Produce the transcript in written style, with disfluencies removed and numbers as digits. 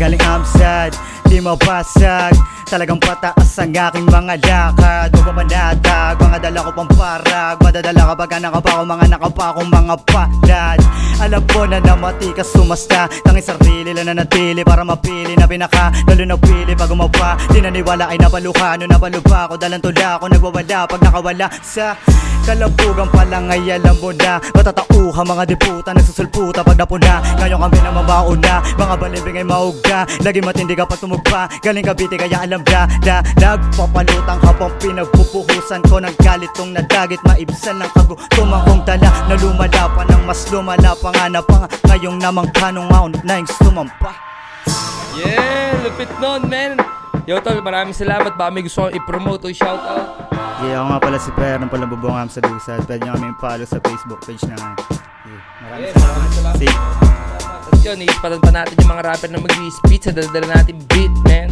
galing Amsad, di mabasag. Talagang pataas ang aking mga lakad. Huwag mapanatag, mga dala ko pang parag. Madadala kapag nakapa ko, mga nakapa akong mga palad. Alam ko na namatikas sumasta, tanging sarili lang na natili para mapili na pinaka. Lalo na pili pag umaba, di naniwala ay napaluka. No napalupa ko, dalang tula ko, nagwawala pag nakawala sa kalabugan pa lang ay alam mo na. Matatauha mga diputa, nagsusulputa pag napuna. Ngayon kami na mabauna, mga balimbing ay mauga. Lagi matindi ka pag tumugpa, galing Cavite kaya alam nagpapalutang habang pinagpupuhusan ko ng galit kong nadagit. Maibsan ng kagutuman kong tala na lumala pa ng mas lumala pa nga na pa nga. Ngayong namang kanong maon na yung sumampa. Yeah, lupit nun, man. Yo, tol, maraming salamat. Baka may gusto kong i-promote o i-shoutout. Yeah, ako nga pala si Per ng Palambubong sa Dusad. Pwede nyo kami follow sa Facebook page namin. Yeah, maraming salamat. See. At yun, iispatan pa natin yung mga rapper na mag-i-speed sa dala natin beat, man.